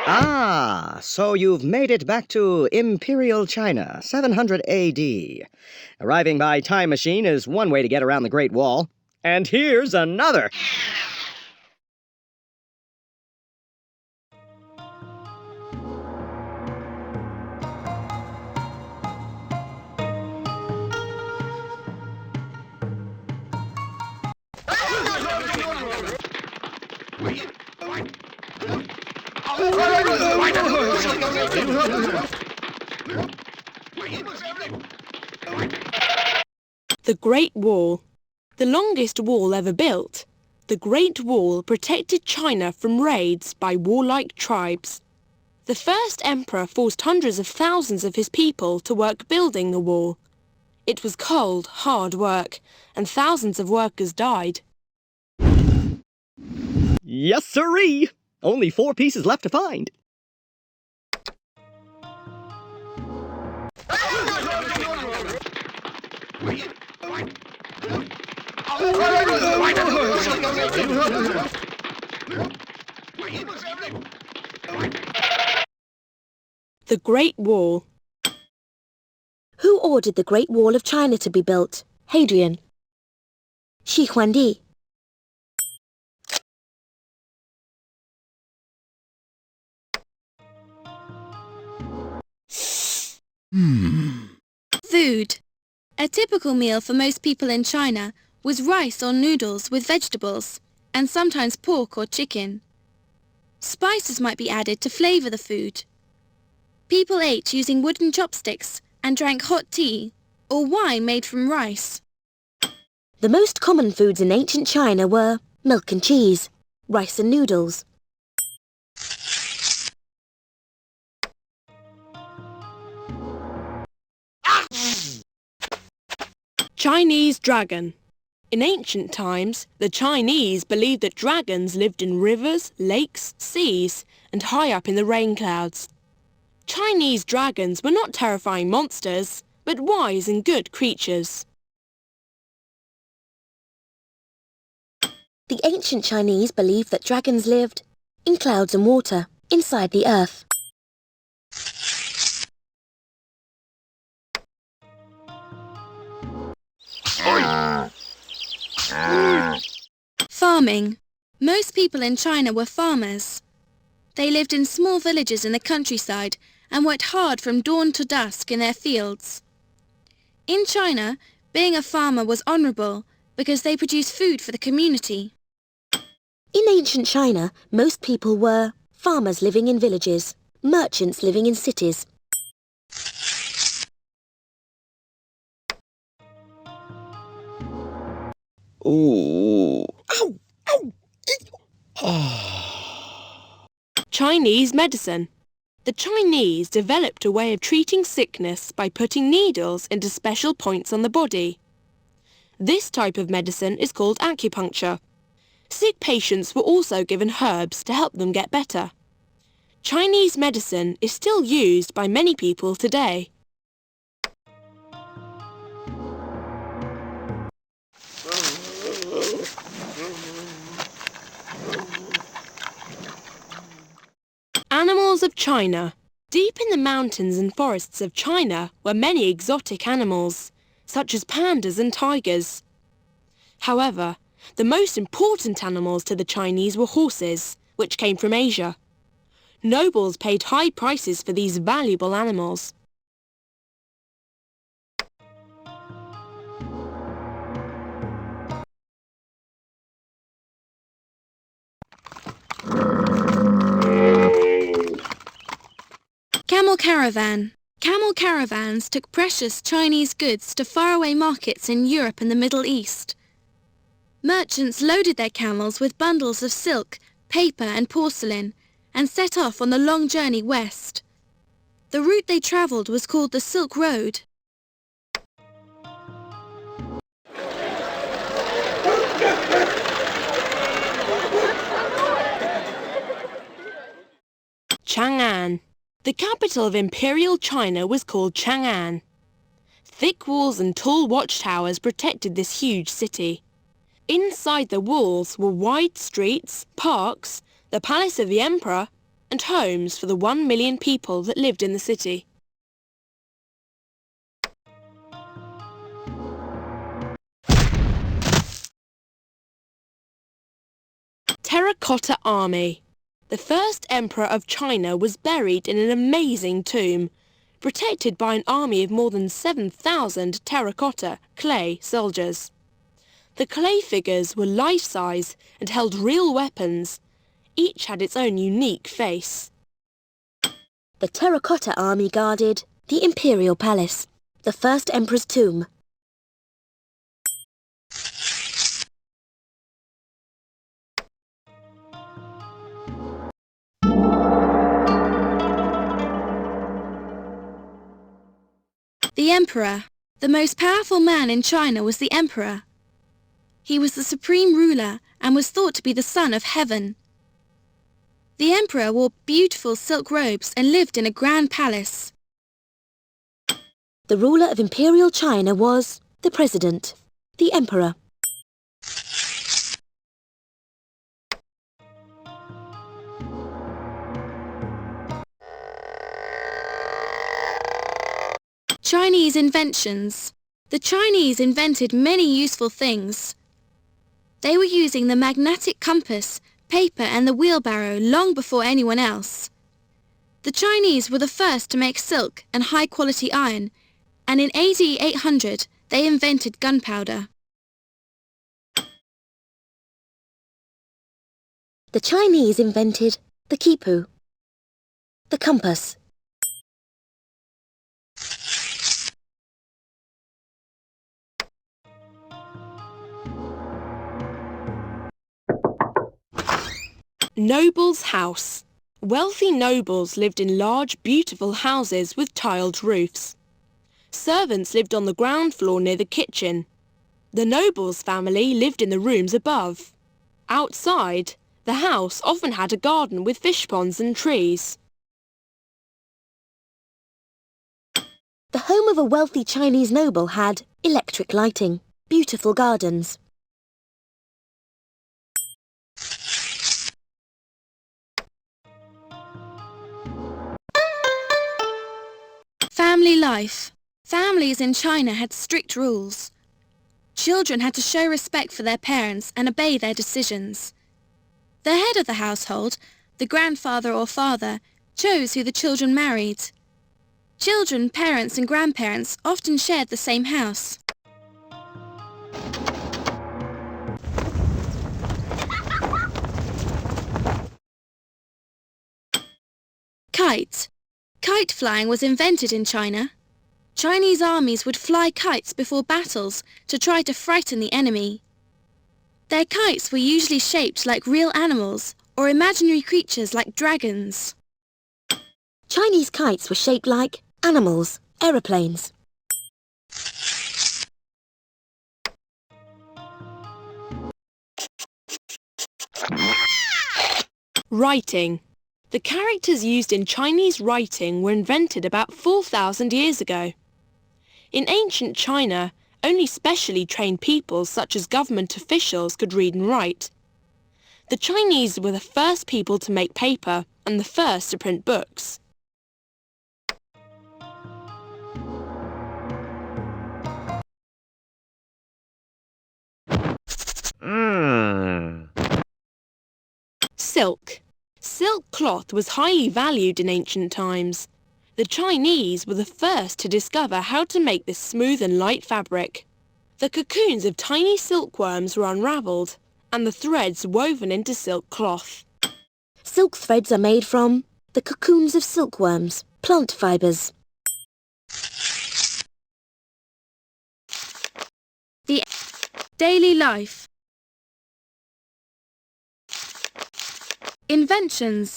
Ah, so you've made it back to Imperial China, 700 AD. Arriving by time machine is one way to get around the Great Wall. And here's another. The Great Wall. The longest wall ever built, the Great Wall protected China from raids by warlike tribes. The first emperor forced hundreds of thousands of his people to work building the wall. It was cold, hard work, and thousands of workers died. Yes, sirree! Only 4 pieces left to find. The Great Wall. Who ordered the Great Wall of China to be built? Hadrian. Shi Huangdi. Food. A typical meal for most people in China was rice or noodles with vegetables, and sometimes pork or chicken. Spices might be added to flavour the food. People ate using wooden chopsticks and drank hot tea or wine made from rice. The most common foods in ancient China were milk and cheese, rice and noodles. Chinese dragon. In ancient times, the Chinese believed that dragons lived in rivers, lakes, seas, and high up in the rain clouds. Chinese dragons were not terrifying monsters, but wise and good creatures. The ancient Chinese believed that dragons lived in clouds and water, inside the earth. Farming. Most people in China were farmers. They lived in small villages in the countryside and worked hard from dawn to dusk in their fields. In China, being a farmer was honourable because they produced food for the community. In ancient China, most people were farmers living in villages, merchants living in cities. Ooh. Ow! Ow! Chinese medicine. The Chinese developed a way of treating sickness by putting needles into special points on the body. This type of medicine is called acupuncture. Sick patients were also given herbs to help them get better. Chinese medicine is still used by many people today. Animals of China. Deep in the mountains and forests of China were many exotic animals, such as pandas and tigers. However, the most important animals to the Chinese were horses, which came from Asia. Nobles paid high prices for these valuable animals. Camel caravan. Camel caravans took precious Chinese goods to faraway markets in Europe and the Middle East. Merchants loaded their camels with bundles of silk, paper and porcelain and set off on the long journey west. The route they travelled was called the Silk Road. Chang'an. The capital of Imperial China was called Chang'an. Thick walls and tall watchtowers protected this huge city. Inside the walls were wide streets, parks, the palace of the emperor, and homes for the 1 million people that lived in the city. Terracotta Army. The first emperor of China was buried in an amazing tomb, protected by an army of more than 7,000 terracotta clay soldiers. The clay figures were life-size and held real weapons. Each had its own unique face. The Terracotta Army guarded the Imperial Palace, the first emperor's tomb. The Emperor. The most powerful man in China was the Emperor. He was the supreme ruler and was thought to be the son of heaven. The Emperor wore beautiful silk robes and lived in a grand palace. The ruler of Imperial China was the President, the Emperor. Chinese inventions. The Chinese invented many useful things. They were using the magnetic compass, paper and the wheelbarrow long before anyone else. The Chinese were the first to make silk and high-quality iron, and in AD 800 they invented gunpowder. The Chinese invented the qipu, the compass. Noble's house. Wealthy nobles lived in large, beautiful houses with tiled roofs. Servants lived on the ground floor near the kitchen. The noble's family lived in the rooms above. Outside, the house often had a garden with fish ponds and trees. The home of a wealthy Chinese noble had electric lighting, beautiful gardens. Family life. Families in China had strict rules. Children had to show respect for their parents and obey their decisions. The head of the household, the grandfather or father, chose who the children married. Children, parents and grandparents often shared the same house. Kite. Kite flying was invented in China. Chinese armies would fly kites before battles to try to frighten the enemy. Their kites were usually shaped like real animals or imaginary creatures like dragons. Chinese kites were shaped like animals, aeroplanes. Writing. The characters used in Chinese writing were invented about 4,000 years ago. In ancient China, only specially trained people such as government officials could read and write. The Chinese were the first people to make paper and the first to print books. Silk. Silk cloth was highly valued in ancient times. The Chinese were the first to discover how to make this smooth and light fabric. The cocoons of tiny silkworms were unravelled and the threads woven into silk cloth. Silk threads are made from the cocoons of silkworms, plant fibres. The daily life. Inventions.